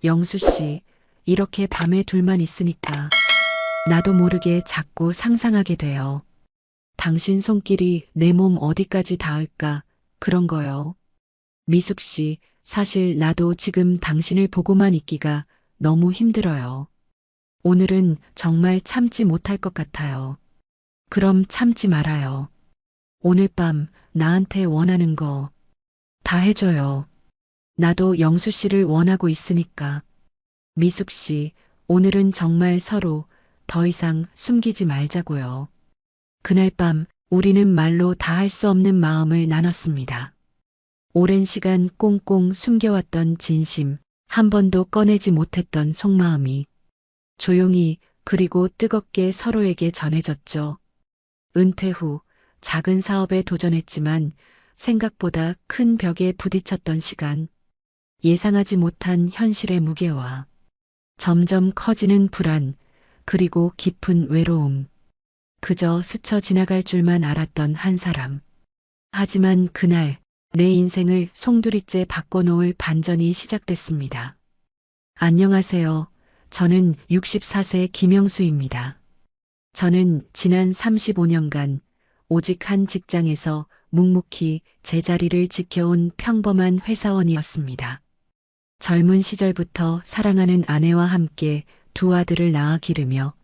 영수 씨, 이렇게 밤에 둘만 있으니까 나도 모르게 자꾸 상상하게 돼요. 당신 손길이 내 몸 어디까지 닿을까 그런 거요. 미숙 씨, 사실 나도 지금 당신을 보고만 있기가 너무 힘들어요. 오늘은 정말 참지 못할 것 같아요. 그럼 참지 말아요. 오늘 밤 나한테 원하는 거 다 해줘요. 나도 영수 씨를 원하고 있으니까. 미숙 씨, 오늘은 정말 서로 더 이상 숨기지 말자고요. 그날 밤 우리는 말로 다 할 수 없는 마음을 나눴습니다. 오랜 시간 꽁꽁 숨겨왔던 진심, 한 번도 꺼내지 못했던 속마음이 조용히 그리고 뜨겁게 서로에게 전해졌죠. 은퇴 후 작은 사업에 도전했지만 생각보다 큰 벽에 부딪혔던 시간, 예상하지 못한 현실의 무게와 점점 커지는 불안, 그리고 깊은 외로움. 그저 스쳐 지나갈 줄만 알았던 한 사람. 하지만 그날 내 인생을 송두리째 바꿔놓을 반전이 시작됐습니다. 안녕하세요. 저는 64세 김영수입니다. 저는 지난 35년간 오직 한 직장에서 묵묵히 제 자리를 지켜온 평범한 회사원이었습니다. 젊은 시절부터 사랑하는 아내와 함께 두 아들을 낳아 기르며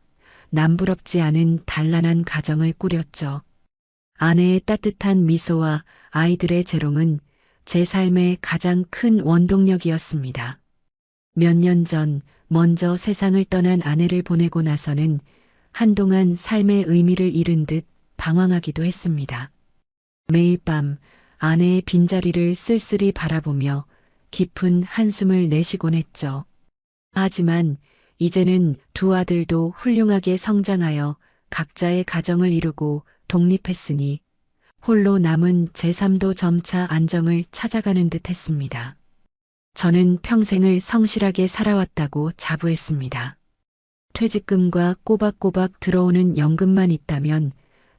남부럽지 않은 단란한 가정을 꾸렸죠. 아내의 따뜻한 미소와 아이들의 재롱은 제 삶의 가장 큰 원동력이었습니다. 몇 년 전 먼저 세상을 떠난 아내를 보내고 나서는 한동안 삶의 의미를 잃은 듯 방황하기도 했습니다. 매일 밤 아내의 빈자리를 쓸쓸히 바라보며 깊은 한숨을 내쉬곤 했죠. 하지만 이제는 두 아들도 훌륭하게 성장하여 각자의 가정을 이루고 독립했으니 홀로 남은 제 삶도 점차 안정을 찾아가는 듯 했습니다. 저는 평생을 성실하게 살아왔다고 자부했습니다. 퇴직금과 꼬박꼬박 들어오는 연금만 있다면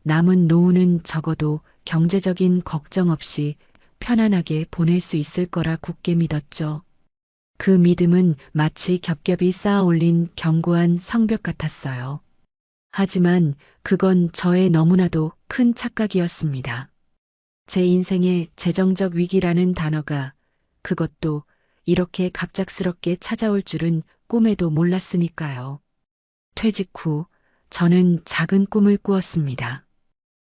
남은 노후는 적어도 경제적인 걱정 없이 편안하게 보낼 수 있을 거라 굳게 믿었죠. 그 믿음은 마치 겹겹이 쌓아 올린 견고한 성벽 같았어요. 하지만 그건 저의 너무나도 큰 착각이었습니다. 제 인생의 재정적 위기라는 단어가 그것도 이렇게 갑작스럽게 찾아올 줄은 꿈에도 몰랐으니까요. 퇴직 후 저는 작은 꿈을 꾸었습니다.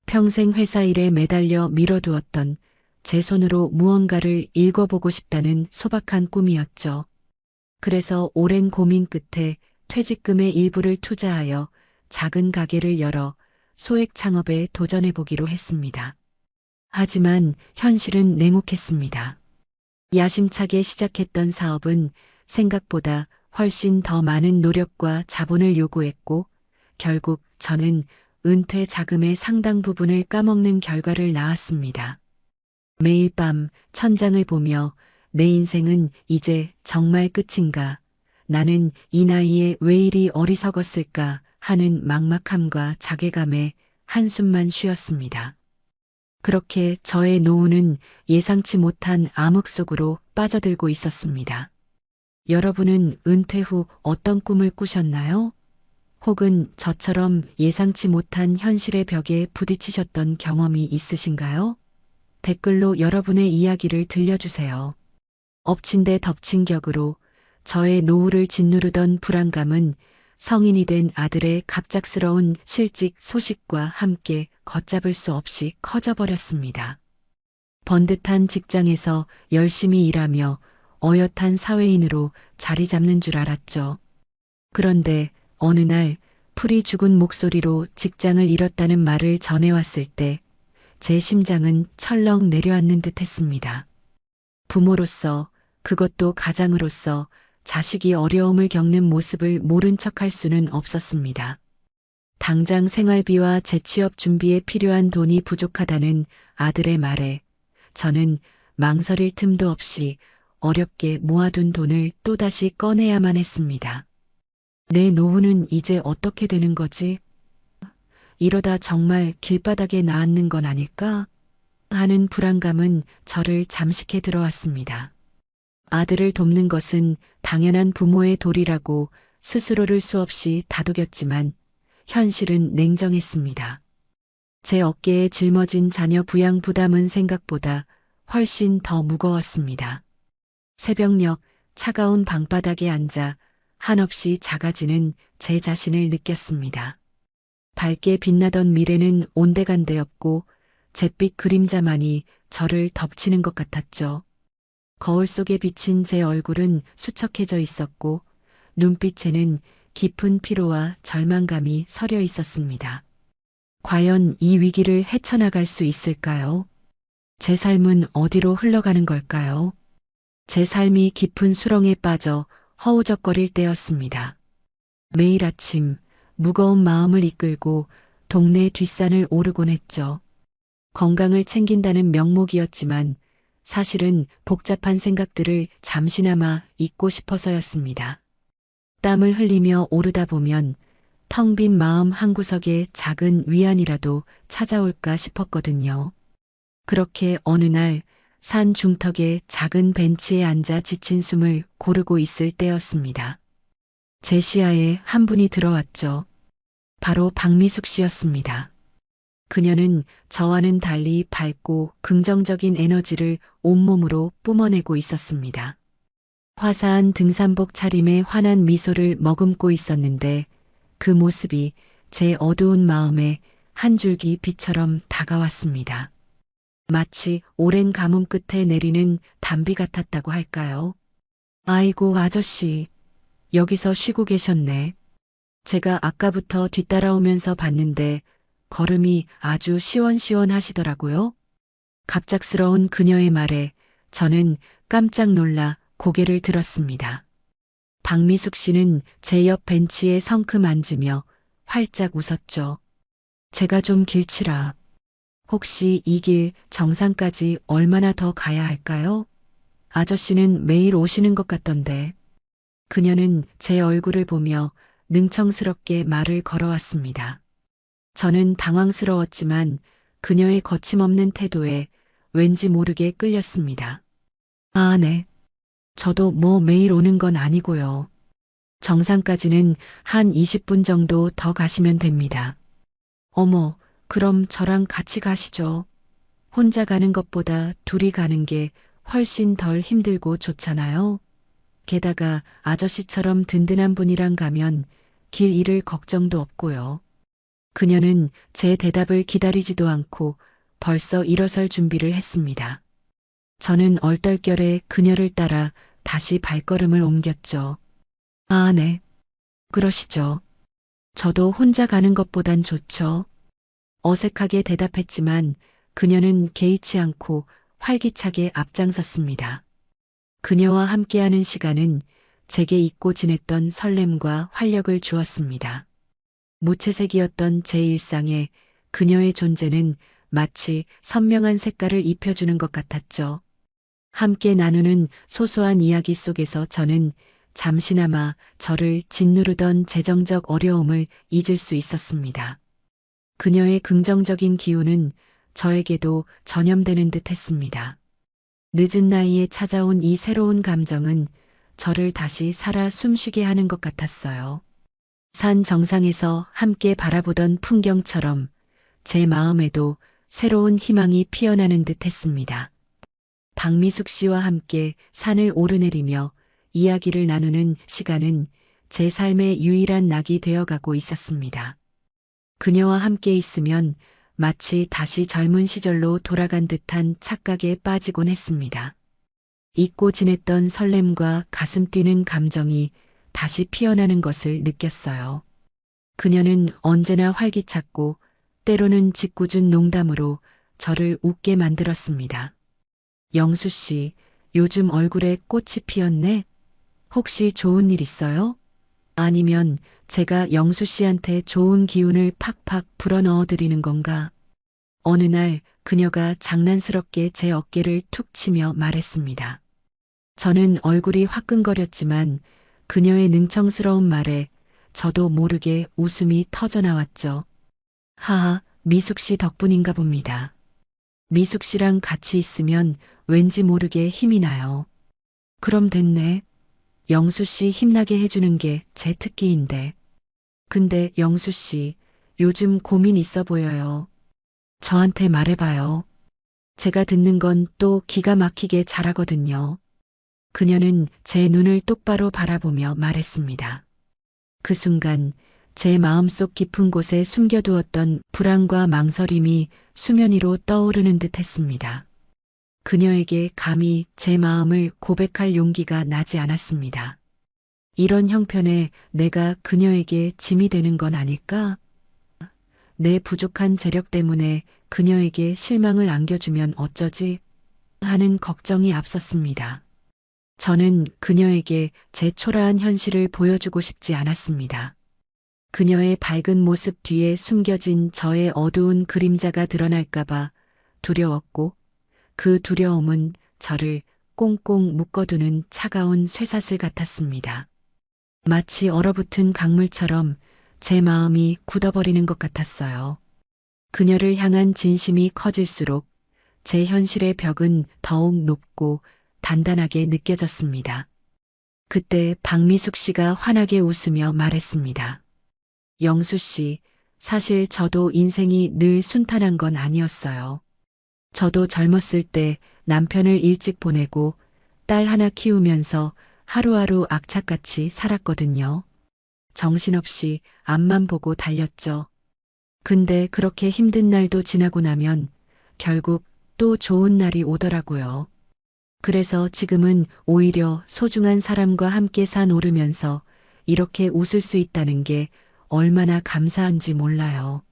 평생 회사 일에 매달려 미뤄두었던 제 손으로 무언가를 읽어보고 싶다는 소박한 꿈이었죠. 그래서 오랜 고민 끝에 퇴직금의 일부를 투자하여 작은 가게를 열어 소액 창업에 도전해보기로 했습니다. 하지만 현실은 냉혹했습니다. 야심차게 시작했던 사업은 생각보다 훨씬 더 많은 노력과 자본을 요구했고 결국 저는 은퇴 자금의 상당 부분을 까먹는 결과를 낳았습니다. 매일 밤 천장을 보며 내 인생은 이제 정말 끝인가? 나는 이 나이에 왜 이리 어리석었을까? 하는 막막함과 자괴감에 한숨만 쉬었습니다. 그렇게 저의 노후는 예상치 못한 암흑 속으로 빠져들고 있었습니다. 여러분은 은퇴 후 어떤 꿈을 꾸셨나요? 혹은 저처럼 예상치 못한 현실의 벽에 부딪히셨던 경험이 있으신가요? 댓글로 여러분의 이야기를 들려주세요. 엎친 데 덮친 격으로 저의 노후를 짓누르던 불안감은 성인이 된 아들의 갑작스러운 실직 소식과 함께 걷잡을 수 없이 커져버렸습니다. 번듯한 직장에서 열심히 일하며 어엿한 사회인으로 자리 잡는 줄 알았죠. 그런데 어느 날 풀이 죽은 목소리로 직장을 잃었다는 말을 전해왔을 때 제 심장은 철렁 내려앉는 듯 했습니다. 부모로서, 그것도 가장으로서 자식이 어려움을 겪는 모습을 모른 척할 수는 없었습니다. 당장 생활비와 재취업 준비에 필요한 돈이 부족하다는 아들의 말에 저는 망설일 틈도 없이 어렵게 모아둔 돈을 또다시 꺼내야만 했습니다. 내 노후는 이제 어떻게 되는 거지? 이러다 정말 길바닥에 나앉는 건 아닐까? 하는 불안감은 저를 잠식해 들어왔습니다. 아들을 돕는 것은 당연한 부모의 도리라고 스스로를 수없이 다독였지만 현실은 냉정했습니다. 제 어깨에 짊어진 자녀 부양 부담은 생각보다 훨씬 더 무거웠습니다. 새벽녘 차가운 방바닥에 앉아 한없이 작아지는 제 자신을 느꼈습니다. 밝게 빛나던 미래는 온데간데였고 잿빛 그림자만이 저를 덮치는 것 같았죠. 거울 속에 비친 제 얼굴은 수척해져 있었고 눈빛에는 깊은 피로와 절망감이 서려 있었습니다. 과연 이 위기를 헤쳐나갈 수 있을까요? 제 삶은 어디로 흘러가는 걸까요? 제 삶이 깊은 수렁에 빠져 허우적거릴 때였습니다. 매일 아침 무거운 마음을 이끌고 동네 뒷산을 오르곤 했죠. 건강을 챙긴다는 명목이었지만 사실은 복잡한 생각들을 잠시나마 잊고 싶어서였습니다. 땀을 흘리며 오르다 보면 텅 빈 마음 한구석에 작은 위안이라도 찾아올까 싶었거든요. 그렇게 어느 날 산 중턱의 작은 벤치에 앉아 지친 숨을 고르고 있을 때였습니다. 제 시야에 한 분이 들어왔죠. 바로 박미숙 씨였습니다. 그녀는 저와는 달리 밝고 긍정적인 에너지를 온몸으로 뿜어내고 있었습니다. 화사한 등산복 차림에 환한 미소를 머금고 있었는데 그 모습이 제 어두운 마음에 한 줄기 빛처럼 다가왔습니다. 마치 오랜 가뭄 끝에 내리는 단비 같았다고 할까요? 아이고 아저씨, 여기서 쉬고 계셨네. 제가 아까부터 뒤따라오면서 봤는데 걸음이 아주 시원시원하시더라고요. 갑작스러운 그녀의 말에 저는 깜짝 놀라 고개를 들었습니다. 박미숙 씨는 제 옆 벤치에 성큼 앉으며 활짝 웃었죠. 제가 좀 길치라. 혹시 이 길 정상까지 얼마나 더 가야 할까요? 아저씨는 매일 오시는 것 같던데. 그녀는 제 얼굴을 보며 능청스럽게 말을 걸어왔습니다. 저는 당황스러웠지만 그녀의 거침없는 태도에 왠지 모르게 끌렸습니다. 아, 네. 저도 뭐 매일 오는 건 아니고요. 정상까지는 한 20분 정도 더 가시면 됩니다. 어머, 그럼 저랑 같이 가시죠. 혼자 가는 것보다 둘이 가는 게 훨씬 덜 힘들고 좋잖아요. 게다가 아저씨처럼 든든한 분이랑 가면 길 잃을 걱정도 없고요. 그녀는 제 대답을 기다리지도 않고 벌써 일어설 준비를 했습니다. 저는 얼떨결에 그녀를 따라 다시 발걸음을 옮겼죠. 아, 네. 그러시죠. 저도 혼자 가는 것보단 좋죠. 어색하게 대답했지만 그녀는 개의치 않고 활기차게 앞장섰습니다. 그녀와 함께하는 시간은 제게 잊고 지냈던 설렘과 활력을 주었습니다. 무채색이었던 제 일상에 그녀의 존재는 마치 선명한 색깔을 입혀주는 것 같았죠. 함께 나누는 소소한 이야기 속에서 저는 잠시나마 저를 짓누르던 재정적 어려움을 잊을 수 있었습니다. 그녀의 긍정적인 기운은 저에게도 전염되는 듯 했습니다. 늦은 나이에 찾아온 이 새로운 감정은 저를 다시 살아 숨쉬게 하는 것 같았어요. 산 정상에서 함께 바라보던 풍경처럼 제 마음에도 새로운 희망이 피어나는 듯 했습니다. 박미숙 씨와 함께 산을 오르내리며 이야기를 나누는 시간은 제 삶의 유일한 낙이 되어가고 있었습니다. 그녀와 함께 있으면 마치 다시 젊은 시절로 돌아간 듯한 착각에 빠지곤 했습니다. 잊고 지냈던 설렘과 가슴 뛰는 감정이 다시 피어나는 것을 느꼈어요. 그녀는 언제나 활기찼고 때로는 짓궂은 농담으로 저를 웃게 만들었습니다. 영수 씨, 요즘 얼굴에 꽃이 피었네? 혹시 좋은 일 있어요? 아니면 제가 영수 씨한테 좋은 기운을 팍팍 불어넣어 드리는 건가? 어느 날 그녀가 장난스럽게 제 어깨를 툭 치며 말했습니다. 저는 얼굴이 화끈거렸지만 그녀의 능청스러운 말에 저도 모르게 웃음이 터져 나왔죠. 하하, 미숙 씨 덕분인가 봅니다. 미숙 씨랑 같이 있으면 왠지 모르게 힘이 나요. 그럼 됐네. 영수 씨 힘나게 해주는 게 제 특기인데. 근데 영수 씨, 요즘 고민 있어 보여요. 저한테 말해봐요. 제가 듣는 건 또 기가 막히게 잘하거든요. 그녀는 제 눈을 똑바로 바라보며 말했습니다. 그 순간 제 마음속 깊은 곳에 숨겨두었던 불안과 망설임이 수면 위로 떠오르는 듯 했습니다. 그녀에게 감히 제 마음을 고백할 용기가 나지 않았습니다. 이런 형편에 내가 그녀에게 짐이 되는 건 아닐까? 내 부족한 재력 때문에 그녀에게 실망을 안겨주면 어쩌지? 하는 걱정이 앞섰습니다. 저는 그녀에게 제 초라한 현실을 보여주고 싶지 않았습니다. 그녀의 밝은 모습 뒤에 숨겨진 저의 어두운 그림자가 드러날까봐 두려웠고, 그 두려움은 저를 꽁꽁 묶어두는 차가운 쇠사슬 같았습니다. 마치 얼어붙은 강물처럼 제 마음이 굳어버리는 것 같았어요. 그녀를 향한 진심이 커질수록 제 현실의 벽은 더욱 높고 단단하게 느껴졌습니다. 그때 박미숙 씨가 환하게 웃으며 말했습니다. 영수 씨, 사실 저도 인생이 늘 순탄한 건 아니었어요. 저도 젊었을 때 남편을 일찍 보내고 딸 하나 키우면서 하루하루 악착같이 살았거든요. 정신없이 앞만 보고 달렸죠. 근데 그렇게 힘든 날도 지나고 나면 결국 또 좋은 날이 오더라고요. 그래서 지금은 오히려 소중한 사람과 함께 산 오르면서 이렇게 웃을 수 있다는 게 얼마나 감사한지 몰라요.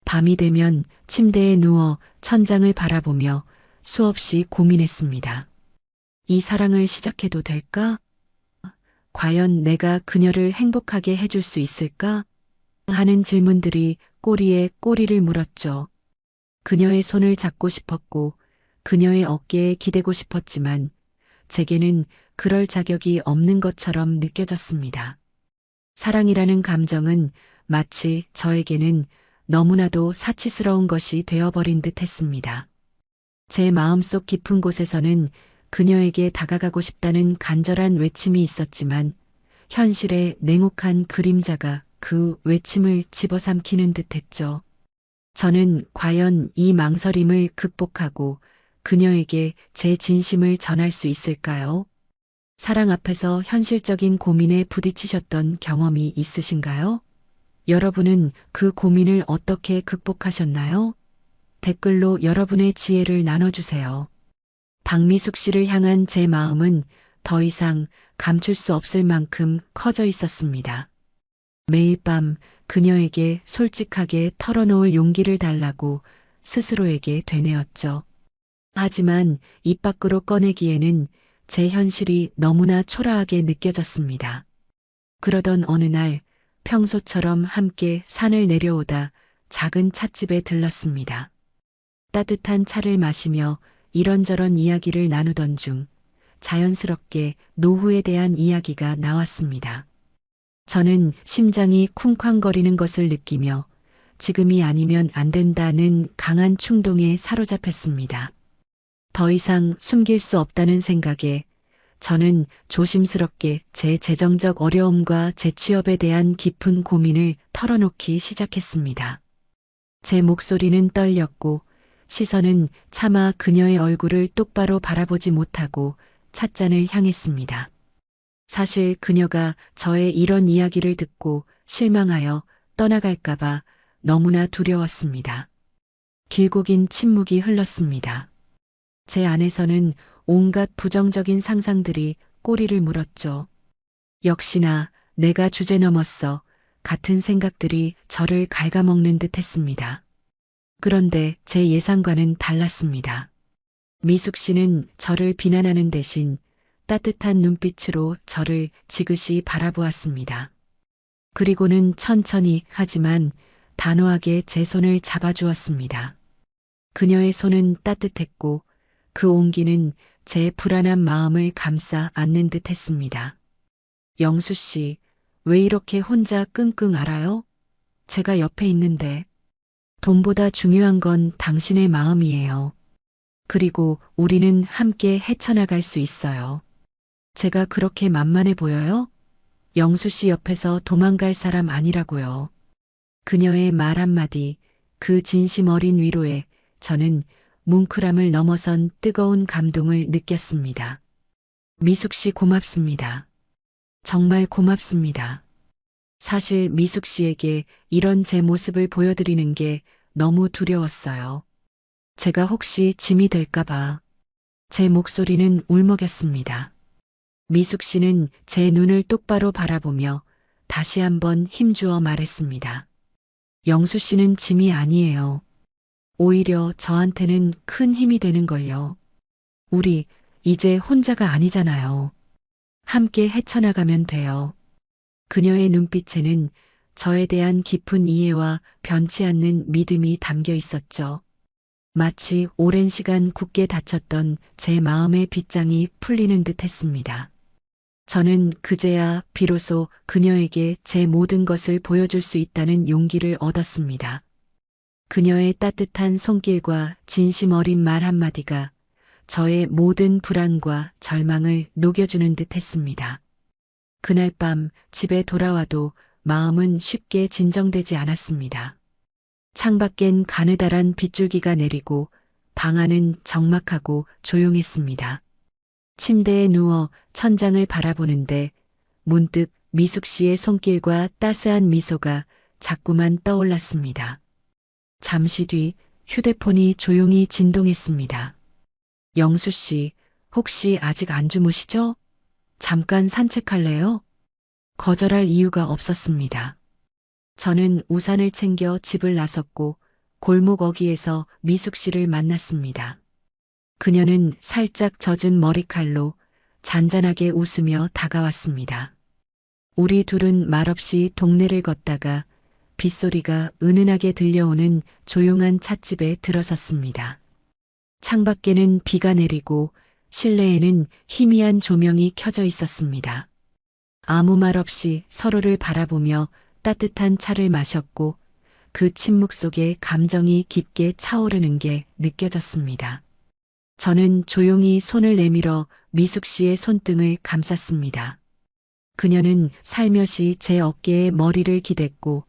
밤이 되면 침대에 누워 천장을 바라보며 수없이 고민했습니다. 이 사랑을 시작해도 될까? 과연 내가 그녀를 행복하게 해줄 수 있을까? 하는 질문들이 꼬리에 꼬리를 물었죠. 그녀의 손을 잡고 싶었고 그녀의 어깨에 기대고 싶었지만 제게는 그럴 자격이 없는 것처럼 느껴졌습니다. 사랑이라는 감정은 마치 저에게는 너무나도 사치스러운 것이 되어버린 듯 했습니다. 제 마음속 깊은 곳에서는 그녀에게 다가가고 싶다는 간절한 외침이 있었지만 현실의 냉혹한 그림자가 그 외침을 집어삼키는 듯 했죠. 저는 과연 이 망설임을 극복하고 그녀에게 제 진심을 전할 수 있을까요? 사랑 앞에서 현실적인 고민에 부딪히셨던 경험이 있으신가요? 여러분은 그 고민을 어떻게 극복하셨나요? 댓글로 여러분의 지혜를 나눠주세요. 박미숙 씨를 향한 제 마음은 더 이상 감출 수 없을 만큼 커져 있었습니다. 매일 밤 그녀에게 솔직하게 털어놓을 용기를 달라고 스스로에게 되뇌었죠. 하지만 입 밖으로 꺼내기에는 제 현실이 너무나 초라하게 느껴졌습니다. 그러던 어느 날 평소처럼 함께 산을 내려오다 작은 찻집에 들렀습니다. 따뜻한 차를 마시며 이런저런 이야기를 나누던 중 자연스럽게 노후에 대한 이야기가 나왔습니다. 저는 심장이 쿵쾅거리는 것을 느끼며 지금이 아니면 안 된다는 강한 충동에 사로잡혔습니다. 더 이상 숨길 수 없다는 생각에 저는 조심스럽게 제 재정적 어려움과 제 취업에 대한 깊은 고민을 털어놓기 시작했습니다. 제 목소리는 떨렸고 시선은 차마 그녀의 얼굴을 똑바로 바라보지 못하고 찻잔을 향했습니다. 사실 그녀가 저의 이런 이야기를 듣고 실망하여 떠나갈까봐 너무나 두려웠습니다. 길고 긴 침묵이 흘렀습니다. 제 안에서는 온갖 부정적인 상상들이 꼬리를 물었죠. 역시나 내가 주제 넘었어 같은 생각들이 저를 갉아먹는 듯 했습니다. 그런데 제 예상과는 달랐습니다. 미숙 씨는 저를 비난하는 대신 따뜻한 눈빛으로 저를 지그시 바라보았습니다. 그리고는 천천히 하지만 단호하게 제 손을 잡아주었습니다. 그녀의 손은 따뜻했고 그 온기는 제 불안한 마음을 감싸 안는 듯 했습니다. 영수 씨, 왜 이렇게 혼자 끙끙 앓아요? 제가 옆에 있는데. 돈보다 중요한 건 당신의 마음이에요. 그리고 우리는 함께 헤쳐나갈 수 있어요. 제가 그렇게 만만해 보여요? 영수 씨 옆에서 도망갈 사람 아니라고요. 그녀의 말 한마디, 그 진심 어린 위로에 저는 뭉클함을 넘어선 뜨거운 감동을 느꼈습니다. 미숙 씨 고맙습니다. 정말 고맙습니다. 사실 미숙 씨에게 이런 제 모습을 보여드리는 게 너무 두려웠어요. 제가 혹시 짐이 될까봐. 제 목소리는 울먹였습니다. 미숙 씨는 제 눈을 똑바로 바라보며 다시 한번 힘주어 말했습니다. 영수 씨는 짐이 아니에요. 오히려 저한테는 큰 힘이 되는 걸요. 우리 이제 혼자가 아니잖아요. 함께 헤쳐나가면 돼요. 그녀의 눈빛에는 저에 대한 깊은 이해와 변치 않는 믿음이 담겨 있었죠. 마치 오랜 시간 굳게 닫혔던 제 마음의 빗장이 풀리는 듯 했습니다. 저는 그제야 비로소 그녀에게 제 모든 것을 보여줄 수 있다는 용기를 얻었습니다. 그녀의 따뜻한 손길과 진심 어린 말 한마디가 저의 모든 불안과 절망을 녹여주는 듯 했습니다. 그날 밤 집에 돌아와도 마음은 쉽게 진정되지 않았습니다. 창밖엔 가느다란 빗줄기가 내리고 방 안은 적막하고 조용했습니다. 침대에 누워 천장을 바라보는데 문득 미숙 씨의 손길과 따스한 미소가 자꾸만 떠올랐습니다. 잠시 뒤 휴대폰이 조용히 진동했습니다. 영수 씨, 혹시 아직 안 주무시죠? 잠깐 산책할래요? 거절할 이유가 없었습니다. 저는 우산을 챙겨 집을 나섰고 골목 어귀에서 미숙 씨를 만났습니다. 그녀는 살짝 젖은 머리칼로 잔잔하게 웃으며 다가왔습니다. 우리 둘은 말없이 동네를 걷다가 빗소리가 은은하게 들려오는 조용한 찻집에 들어섰습니다. 창밖에는 비가 내리고 실내에는 희미한 조명이 켜져 있었습니다. 아무 말 없이 서로를 바라보며 따뜻한 차를 마셨고 그 침묵 속에 감정이 깊게 차오르는 게 느껴졌습니다. 저는 조용히 손을 내밀어 미숙 씨의 손등을 감쌌습니다. 그녀는 살며시 제 어깨에 머리를 기댔고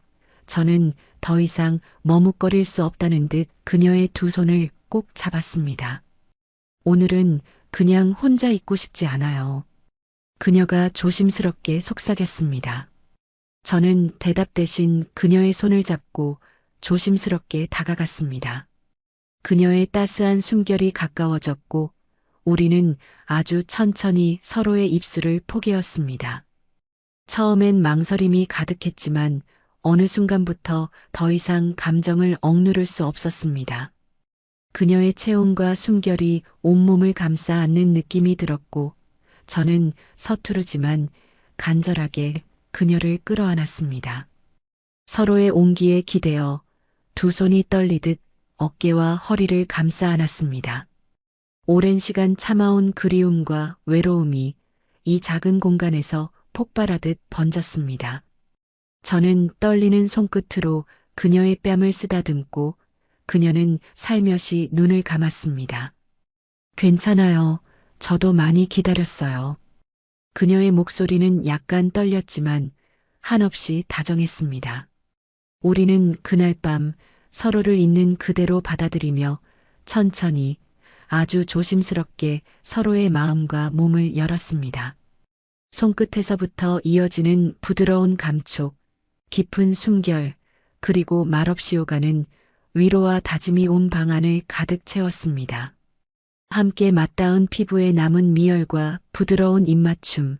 저는 더 이상 머뭇거릴 수 없다는 듯 그녀의 두 손을 꼭 잡았습니다. 오늘은 그냥 혼자 있고 싶지 않아요. 그녀가 조심스럽게 속삭였습니다. 저는 대답 대신 그녀의 손을 잡고 조심스럽게 다가갔습니다. 그녀의 따스한 숨결이 가까워졌고 우리는 아주 천천히 서로의 입술을 포개었습니다. 처음엔 망설임이 가득했지만 어느 순간부터 더 이상 감정을 억누를 수 없었습니다. 그녀의 체온과 숨결이 온몸을 감싸 안는 느낌이 들었고 저는 서투르지만 간절하게 그녀를 끌어안았습니다. 서로의 온기에 기대어 두 손이 떨리듯 어깨와 허리를 감싸 안았습니다. 오랜 시간 참아온 그리움과 외로움이 이 작은 공간에서 폭발하듯 번졌습니다. 저는 떨리는 손끝으로 그녀의 뺨을 쓰다듬고 그녀는 살며시 눈을 감았습니다. 괜찮아요. 저도 많이 기다렸어요. 그녀의 목소리는 약간 떨렸지만 한없이 다정했습니다. 우리는 그날 밤 서로를 있는 그대로 받아들이며 천천히 아주 조심스럽게 서로의 마음과 몸을 열었습니다. 손끝에서부터 이어지는 부드러운 감촉, 깊은 숨결, 그리고 말없이 오가는 위로와 다짐이 온 방 안을 가득 채웠습니다. 함께 맞닿은 피부에 남은 미열과 부드러운 입맞춤,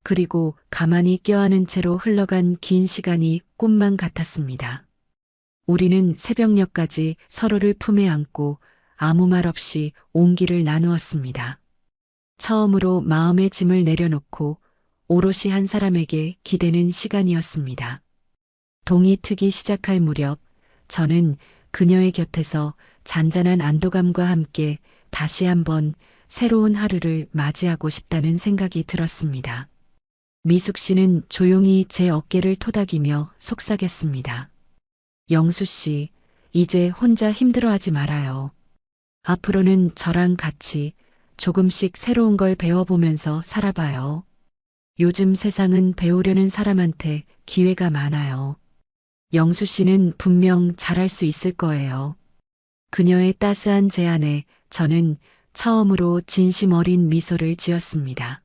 그리고 가만히 껴안은 채로 흘러간 긴 시간이 꿈만 같았습니다. 우리는 새벽녘까지 서로를 품에 안고 아무 말 없이 온기를 나누었습니다. 처음으로 마음의 짐을 내려놓고 오롯이 한 사람에게 기대는 시간이었습니다. 동이 트기 시작할 무렵 저는 그녀의 곁에서 잔잔한 안도감과 함께 다시 한번 새로운 하루를 맞이하고 싶다는 생각이 들었습니다. 미숙 씨는 조용히 제 어깨를 토닥이며 속삭였습니다. 영수 씨, 이제 혼자 힘들어하지 말아요. 앞으로는 저랑 같이 조금씩 새로운 걸 배워보면서 살아봐요. 요즘 세상은 배우려는 사람한테 기회가 많아요. 영수 씨는 분명 잘할 수 있을 거예요. 그녀의 따스한 제안에 저는 처음으로 진심 어린 미소를 지었습니다.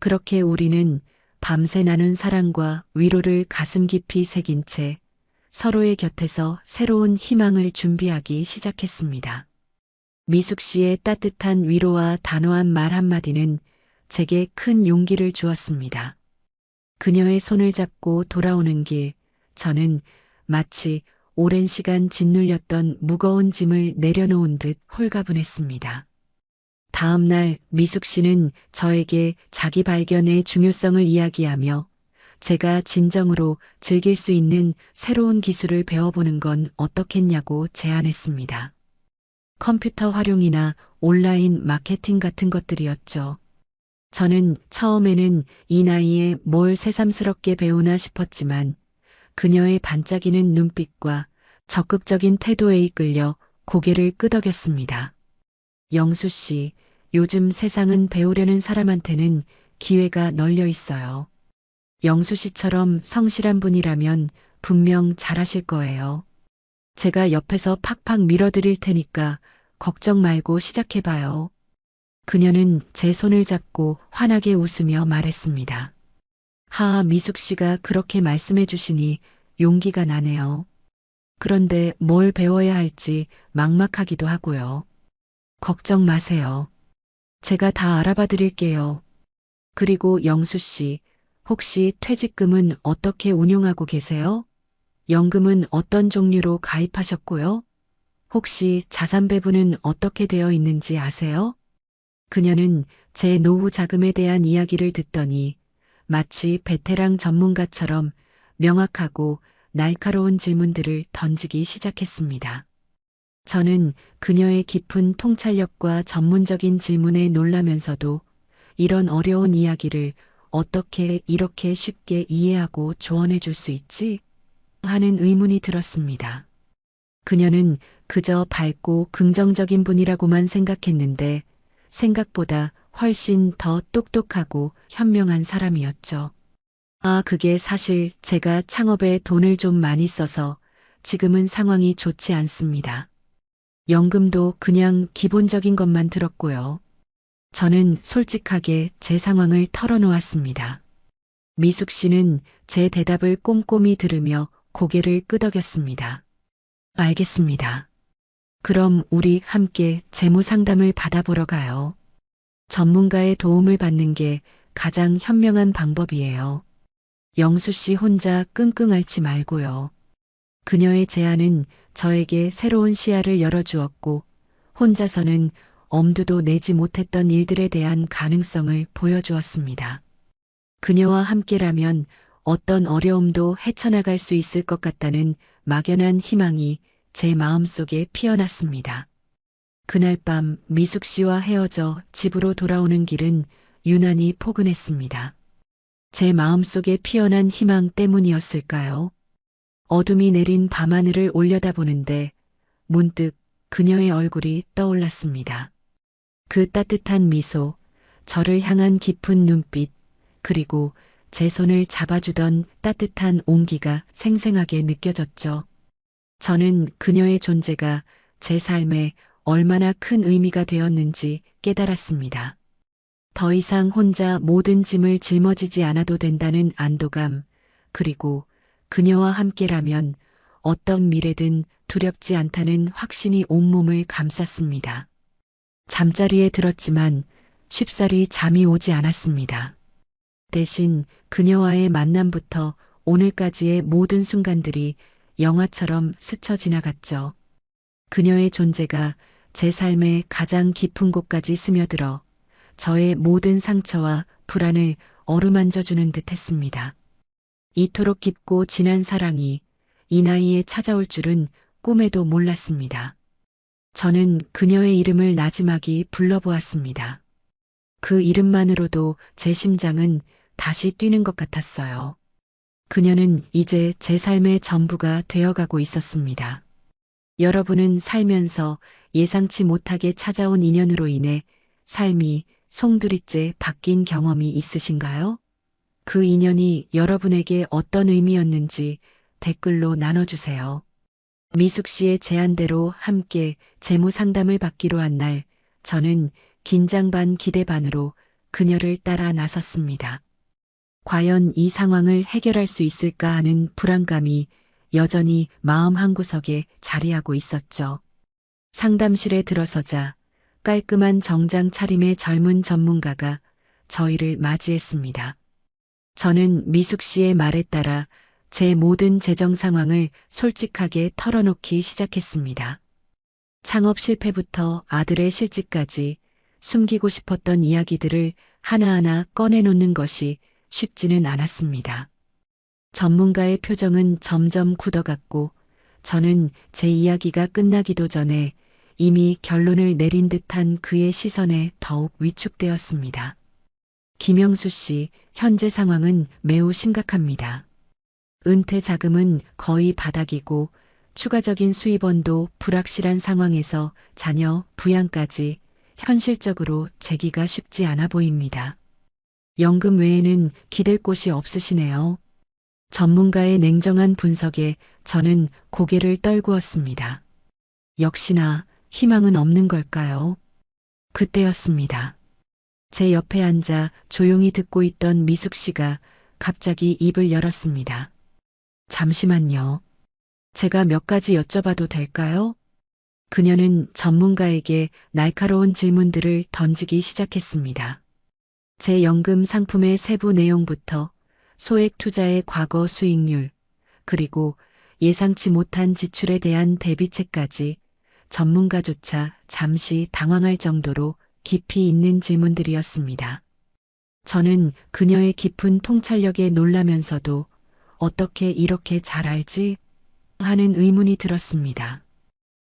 그렇게 우리는 밤새 나눈 사랑과 위로를 가슴 깊이 새긴 채 서로의 곁에서 새로운 희망을 준비하기 시작했습니다. 미숙 씨의 따뜻한 위로와 단호한 말 한마디는 제게 큰 용기를 주었습니다. 그녀의 손을 잡고 돌아오는 길, 저는 마치 오랜 시간 짓눌렸던 무거운 짐을 내려놓은 듯 홀가분했습니다. 다음 날 미숙 씨는 저에게 자기 발견의 중요성을 이야기하며 제가 진정으로 즐길 수 있는 새로운 기술을 배워보는 건 어떻겠냐고 제안했습니다. 컴퓨터 활용이나 온라인 마케팅 같은 것들이었죠. 저는 처음에는 이 나이에 뭘 새삼스럽게 배우나 싶었지만 그녀의 반짝이는 눈빛과 적극적인 태도에 이끌려 고개를 끄덕였습니다. 영수 씨, 요즘 세상은 배우려는 사람한테는 기회가 널려 있어요. 영수 씨처럼 성실한 분이라면 분명 잘하실 거예요. 제가 옆에서 팍팍 밀어드릴 테니까 걱정 말고 시작해봐요. 그녀는 제 손을 잡고 환하게 웃으며 말했습니다. 하하, 미숙 씨가 그렇게 말씀해 주시니 용기가 나네요. 그런데 뭘 배워야 할지 막막하기도 하고요. 걱정 마세요. 제가 다 알아봐 드릴게요. 그리고 영수 씨, 혹시 퇴직금은 어떻게 운용하고 계세요? 연금은 어떤 종류로 가입하셨고요? 혹시 자산 배분은 어떻게 되어 있는지 아세요? 그녀는 제 노후 자금에 대한 이야기를 듣더니 마치 베테랑 전문가처럼 명확하고 날카로운 질문들을 던지기 시작했습니다. 저는 그녀의 깊은 통찰력과 전문적인 질문에 놀라면서도 이런 어려운 이야기를 어떻게 이렇게 쉽게 이해하고 조언해 줄 수 있지? 하는 의문이 들었습니다. 그녀는 그저 밝고 긍정적인 분이라고만 생각했는데 생각보다 훨씬 더 똑똑하고 현명한 사람이었죠. 아, 그게 사실 제가 창업에 돈을 좀 많이 써서 지금은 상황이 좋지 않습니다. 연금도 그냥 기본적인 것만 들었고요. 저는 솔직하게 제 상황을 털어놓았습니다. 미숙 씨는 제 대답을 꼼꼼히 들으며 고개를 끄덕였습니다. 알겠습니다. 그럼 우리 함께 재무 상담을 받아보러 가요. 전문가의 도움을 받는 게 가장 현명한 방법이에요. 영수 씨 혼자 끙끙 앓지 말고요. 그녀의 제안은 저에게 새로운 시야를 열어주었고 혼자서는 엄두도 내지 못했던 일들에 대한 가능성을 보여주었습니다. 그녀와 함께라면 어떤 어려움도 헤쳐나갈 수 있을 것 같다는 막연한 희망이 제 마음속에 피어났습니다. 그날 밤 미숙 씨와 헤어져 집으로 돌아오는 길은 유난히 포근했습니다. 제 마음속에 피어난 희망 때문이었을까요? 어둠이 내린 밤하늘을 올려다보는데 문득 그녀의 얼굴이 떠올랐습니다. 그 따뜻한 미소, 저를 향한 깊은 눈빛, 그리고 제 손을 잡아주던 따뜻한 온기가 생생하게 느껴졌죠. 저는 그녀의 존재가 제 삶에 얼마나 큰 의미가 되었는지 깨달았습니다. 더 이상 혼자 모든 짐을 짊어지지 않아도 된다는 안도감, 그리고 그녀와 함께라면 어떤 미래든 두렵지 않다는 확신이 온몸을 감쌌습니다. 잠자리에 들었지만 쉽사리 잠이 오지 않았습니다. 대신 그녀와의 만남부터 오늘까지의 모든 순간들이 영화처럼 스쳐 지나갔죠. 그녀의 존재가 제 삶의 가장 깊은 곳까지 스며들어 저의 모든 상처와 불안을 어루만져주는 듯 했습니다. 이토록 깊고 진한 사랑이 이 나이에 찾아올 줄은 꿈에도 몰랐습니다. 저는 그녀의 이름을 나지막이 불러보았습니다. 그 이름만으로도 제 심장은 다시 뛰는 것 같았어요. 그녀는 이제 제 삶의 전부가 되어가고 있었습니다. 여러분은 살면서 예상치 못하게 찾아온 인연으로 인해 삶이 송두리째 바뀐 경험이 있으신가요? 그 인연이 여러분에게 어떤 의미였는지 댓글로 나눠주세요. 미숙 씨의 제안대로 함께 재무 상담을 받기로 한 날, 저는 긴장 반 기대 반으로 그녀를 따라 나섰습니다. 과연 이 상황을 해결할 수 있을까 하는 불안감이 여전히 마음 한구석에 자리하고 있었죠. 상담실에 들어서자 깔끔한 정장 차림의 젊은 전문가가 저희를 맞이했습니다. 저는 미숙 씨의 말에 따라 제 모든 재정 상황을 솔직하게 털어놓기 시작했습니다. 창업 실패부터 아들의 실직까지 숨기고 싶었던 이야기들을 하나하나 꺼내놓는 것이 쉽지는 않았습니다. 전문가의 표정은 점점 굳어갔고 저는 제 이야기가 끝나기도 전에 이미 결론을 내린 듯한 그의 시선에 더욱 위축되었습니다. 김영수 씨, 현재 상황은 매우 심각합니다. 은퇴 자금은 거의 바닥이고 추가적인 수입원도 불확실한 상황에서 자녀 부양까지 현실적으로 재기가 쉽지 않아 보입니다. 연금 외에는 기댈 곳이 없으시네요. 전문가의 냉정한 분석에 저는 고개를 떨구었습니다. 역시나 희망은 없는 걸까요? 그때였습니다. 제 옆에 앉아 조용히 듣고 있던 미숙 씨가 갑자기 입을 열었습니다. 잠시만요. 제가 몇 가지 여쭤봐도 될까요? 그녀는 전문가에게 날카로운 질문들을 던지기 시작했습니다. 제 연금 상품의 세부 내용부터 소액 투자의 과거 수익률, 그리고 예상치 못한 지출에 대한 대비책까지 전문가조차 잠시 당황할 정도로 깊이 있는 질문들이었습니다. 저는 그녀의 깊은 통찰력에 놀라면서도 어떻게 이렇게 잘 알지? 하는 의문이 들었습니다.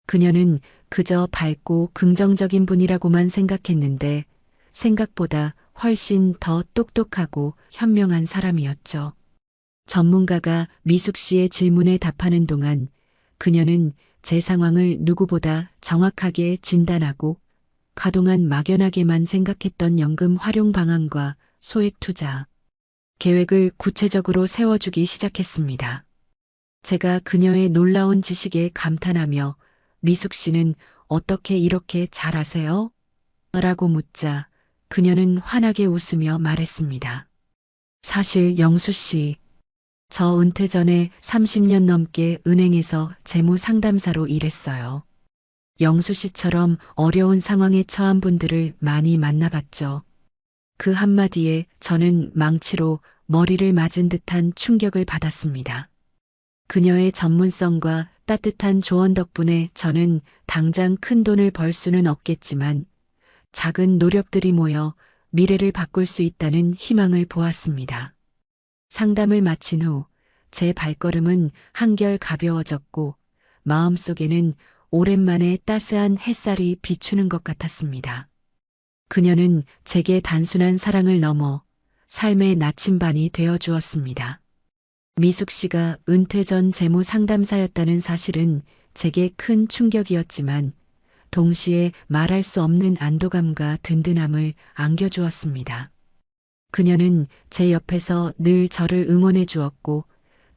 그녀는 그저 밝고 긍정적인 분이라고만 생각했는데 생각보다 훨씬 더 똑똑하고 현명한 사람이었죠. 전문가가 미숙 씨의 질문에 답하는 동안 그녀는 제 상황을 누구보다 정확하게 진단하고 그동안 막연하게만 생각했던 연금 활용 방안과 소액 투자 계획을 구체적으로 세워주기 시작했습니다. 제가 그녀의 놀라운 지식에 감탄하며 미숙 씨는 어떻게 이렇게 잘 아세요? 라고 묻자 그녀는 환하게 웃으며 말했습니다. 사실 영수 씨, 저 은퇴 전에 30년 넘게 은행에서 재무 상담사로 일했어요. 영수 씨처럼 어려운 상황에 처한 분들을 많이 만나봤죠. 그 한마디에 저는 망치로 머리를 맞은 듯한 충격을 받았습니다. 그녀의 전문성과 따뜻한 조언 덕분에 저는 당장 큰 돈을 벌 수는 없겠지만 작은 노력들이 모여 미래를 바꿀 수 있다는 희망을 보았습니다. 상담을 마친 후 제 발걸음은 한결 가벼워졌고 마음속에는 오랜만에 따스한 햇살이 비추는 것 같았습니다. 그녀는 제게 단순한 사랑을 넘어 삶의 나침반이 되어 주었습니다. 미숙 씨가 은퇴 전 재무 상담사였다는 사실은 제게 큰 충격이었지만 동시에 말할 수 없는 안도감과 든든함을 안겨주었습니다. 그녀는 제 옆에서 늘 저를 응원해 주었고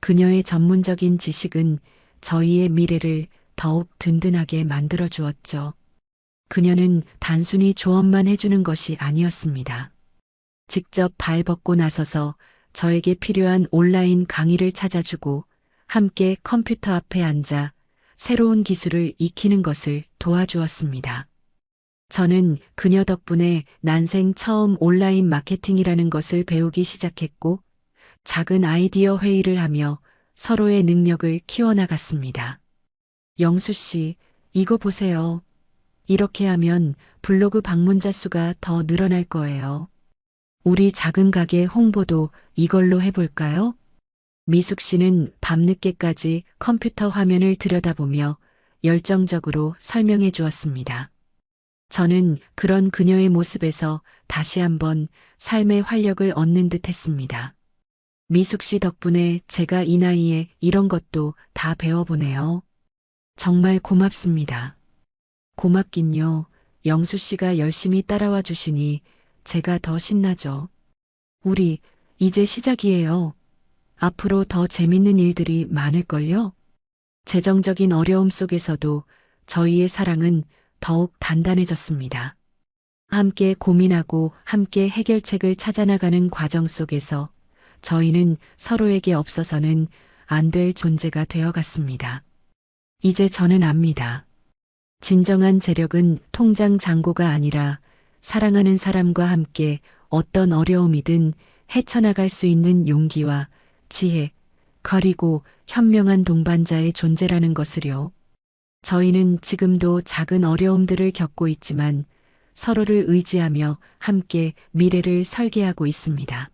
그녀의 전문적인 지식은 저희의 미래를 더욱 든든하게 만들어 주었죠. 그녀는 단순히 조언만 해주는 것이 아니었습니다. 직접 발벗고 나서서 저에게 필요한 온라인 강의를 찾아주고 함께 컴퓨터 앞에 앉아 새로운 기술을 익히는 것을 도와주었습니다. 저는 그녀 덕분에 난생 처음 온라인 마케팅이라는 것을 배우기 시작했고 작은 아이디어 회의를 하며 서로의 능력을 키워나갔습니다. 영수 씨, 이거 보세요. 이렇게 하면 블로그 방문자 수가 더 늘어날 거예요. 우리 작은 가게 홍보도 이걸로 해볼까요? 미숙 씨는 밤늦게까지 컴퓨터 화면을 들여다보며 열정적으로 설명해 주었습니다. 저는 그런 그녀의 모습에서 다시 한번 삶의 활력을 얻는 듯 했습니다. 미숙 씨 덕분에 제가 이 나이에 이런 것도 다 배워보네요. 정말 고맙습니다. 고맙긴요. 영수 씨가 열심히 따라와 주시니 제가 더 신나죠. 우리 이제 시작이에요. 앞으로 더 재밌는 일들이 많을걸요? 재정적인 어려움 속에서도 저희의 사랑은 더욱 단단해졌습니다. 함께 고민하고 함께 해결책을 찾아나가는 과정 속에서 저희는 서로에게 없어서는 안 될 존재가 되어갔습니다. 이제 저는 압니다. 진정한 재력은 통장 잔고가 아니라 사랑하는 사람과 함께 어떤 어려움이든 헤쳐나갈 수 있는 용기와 지혜, 그리고 현명한 동반자의 존재라는 것을요. 저희는 지금도 작은 어려움들을 겪고 있지만 서로를 의지하며 함께 미래를 설계하고 있습니다.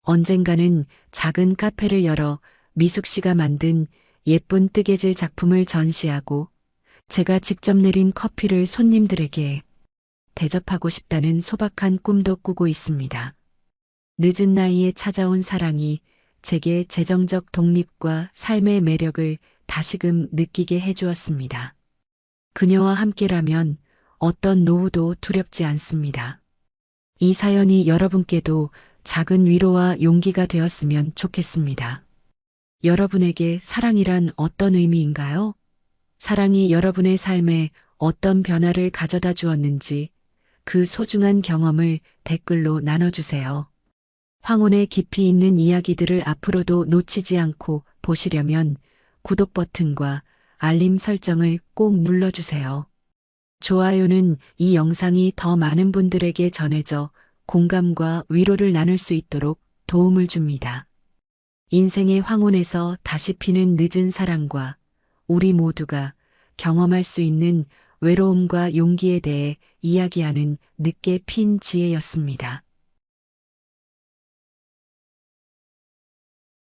언젠가는 작은 카페를 열어 미숙 씨가 만든 예쁜 뜨개질 작품을 전시하고 제가 직접 내린 커피를 손님들에게 대접하고 싶다는 소박한 꿈도 꾸고 있습니다. 늦은 나이에 찾아온 사랑이 제게 재정적 독립과 삶의 매력을 다시금 느끼게 해주었습니다. 그녀와 함께라면 어떤 노후도 두렵지 않습니다. 이 사연이 여러분께도 작은 위로와 용기가 되었으면 좋겠습니다. 여러분에게 사랑이란 어떤 의미인가요? 사랑이 여러분의 삶에 어떤 변화를 가져다 주었는지 그 소중한 경험을 댓글로 나눠주세요. 황혼의 깊이 있는 이야기들을 앞으로도 놓치지 않고 보시려면 구독 버튼과 알림 설정을 꼭 눌러주세요. 좋아요는 이 영상이 더 많은 분들에게 전해져 공감과 위로를 나눌 수 있도록 도움을 줍니다. 인생의 황혼에서 다시 피는 늦은 사랑과 우리 모두가 경험할 수 있는 외로움과 용기에 대해 이야기하는 늦게 핀 지혜였습니다.